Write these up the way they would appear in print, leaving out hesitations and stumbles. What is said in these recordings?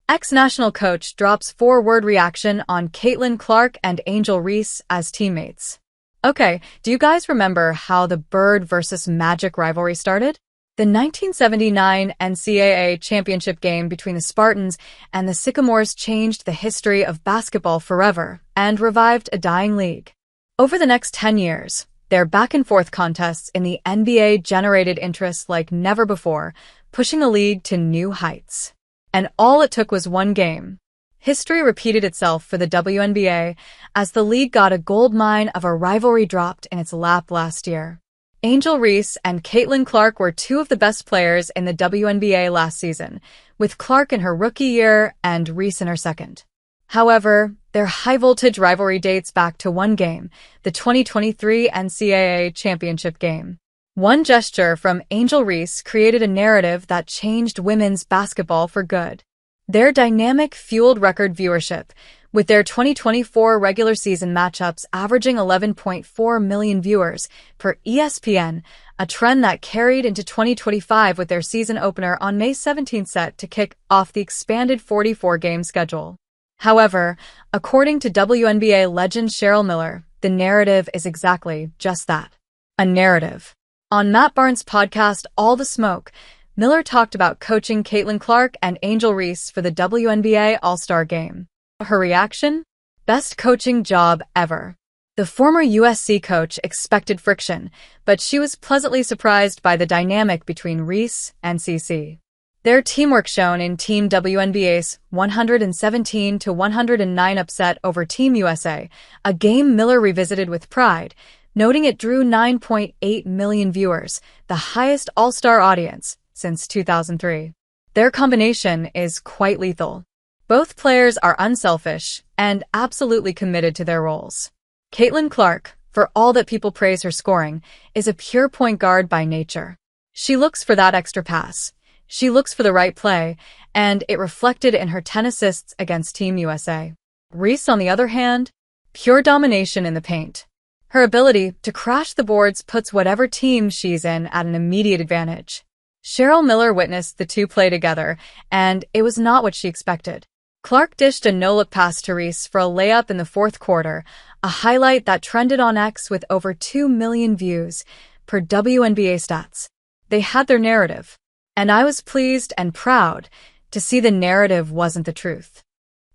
Ex-national coach drops four-word reaction on Caitlin Clark and Angel Reese as teammates. Okay, do you guys remember how the Bird versus Magic rivalry started? The 1979 NCAA championship game between the Spartans and the Sycamores changed the history of basketball forever and revived a dying league. Over the next 10 years, their back-and-forth contests in the NBA generated interest like never before, pushing the league to new heights. And all it took was one game. History repeated itself for the WNBA as the league got a gold mine of a rivalry dropped in its lap last year. Angel Reese and Caitlin Clark were two of the best players in the WNBA last season, with Clark in her rookie year and Reese in her second. However, their high-voltage rivalry dates back to one game, the 2023 NCAA championship game. One gesture from Angel Reese created a narrative that changed women's basketball for good. Their dynamic fueled record viewership, with their 2024 regular season matchups averaging 11.4 million viewers per ESPN, a trend that carried into 2025 with their season opener on May 17 set to kick off the expanded 44-game schedule. However, according to WNBA legend Cheryl Miller, the narrative is exactly just that, a narrative. On Matt Barnes' podcast, All the Smoke, Miller talked about coaching Caitlin Clark and Angel Reese for the WNBA All-Star Game. Her reaction? Best coaching job ever. The former USC coach expected friction, but she was pleasantly surprised by the dynamic between Reese and CC. Their teamwork shown in Team WNBA's 117-109 upset over Team USA, a game Miller revisited with pride, noting it drew 9.8 million viewers, the highest all-star audience since 2003. Their combination is quite lethal. Both players are unselfish and absolutely committed to their roles. Caitlin Clark, for all that people praise her scoring, is a pure point guard by nature. She looks for that extra pass. She looks for the right play, and it reflected in her 10 assists against Team USA. Reese, on the other hand, pure domination in the paint. Her ability to crash the boards puts whatever team she's in at an immediate advantage. Cheryl Miller witnessed the two play together, and it was not what she expected. Clark dished a no-look pass to Reese for a layup in the fourth quarter, a highlight that trended on X with over 2 million views, per WNBA stats. They had their narrative, and I was pleased and proud to see the narrative wasn't the truth.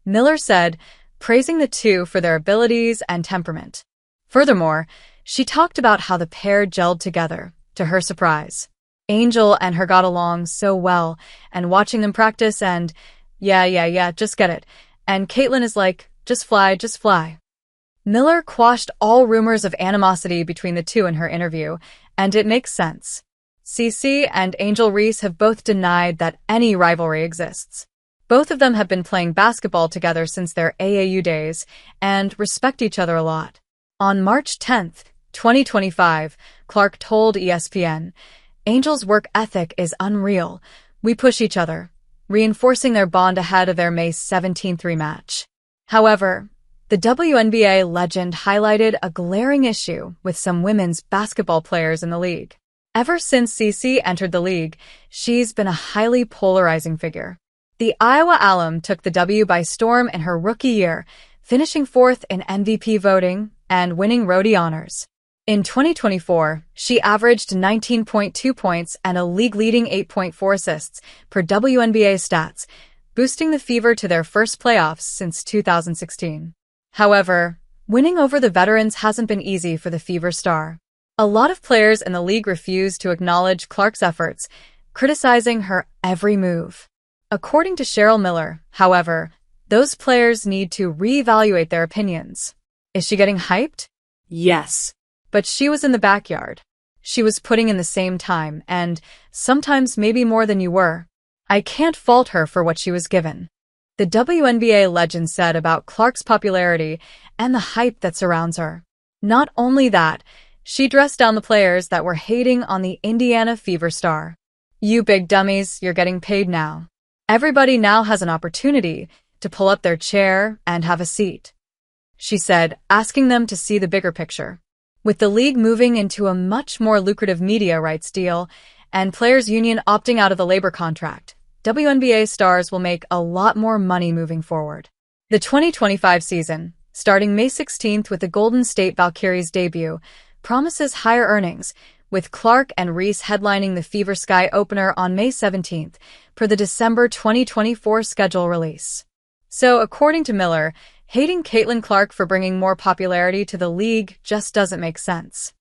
Miller said, praising the two for their abilities and temperament. Furthermore, she talked about how the pair gelled together, to her surprise. Angel and her got along so well, and watching them practice and, yeah, just get it. And Caitlin is like, just fly. Miller quashed all rumors of animosity between the two in her interview, and it makes sense. CC and Angel Reese have both denied that any rivalry exists. Both of them have been playing basketball together since their AAU days and respect each other a lot. On March 10, 2025, Clark told ESPN, Angel's work ethic is unreal. We push each other, reinforcing their bond ahead of their May 17th rematch. However, the WNBA legend highlighted a glaring issue with some women's basketball players in the league. Ever since CC entered the league, she's been a highly polarizing figure. The Iowa alum took the W by storm in her rookie year, finishing fourth in MVP voting and winning Rhodey honors. In 2024, she averaged 19.2 points and a league-leading 8.4 assists per WNBA stats, boosting the Fever to their first playoffs since 2016. However, winning over the veterans hasn't been easy for the Fever star. A lot of players in the league refuse to acknowledge Clark's efforts, criticizing her every move. According to Cheryl Miller, however, those players need to reevaluate their opinions. Is she getting hyped? Yes. But she was in the backyard. She was putting in the same time, and sometimes maybe more than you were. I can't fault her for what she was given. The WNBA legend said about Clark's popularity and the hype that surrounds her. Not only that, she dressed down the players that were hating on the Indiana Fever star. You big dummies, you're getting paid now. Everybody now has an opportunity to pull up their chair and have a seat, she said, asking them to see the bigger picture. With the league moving into a much more lucrative media rights deal and players' union opting out of the labor contract, WNBA stars will make a lot more money moving forward. The 2025 season, starting May 16th with the Golden State Valkyries debut, promises higher earnings, with Clark and Reese headlining the Fever Sky opener on May 17th for the December 2024 schedule release. So, according to Miller, hating Caitlin Clark for bringing more popularity to the league just doesn't make sense.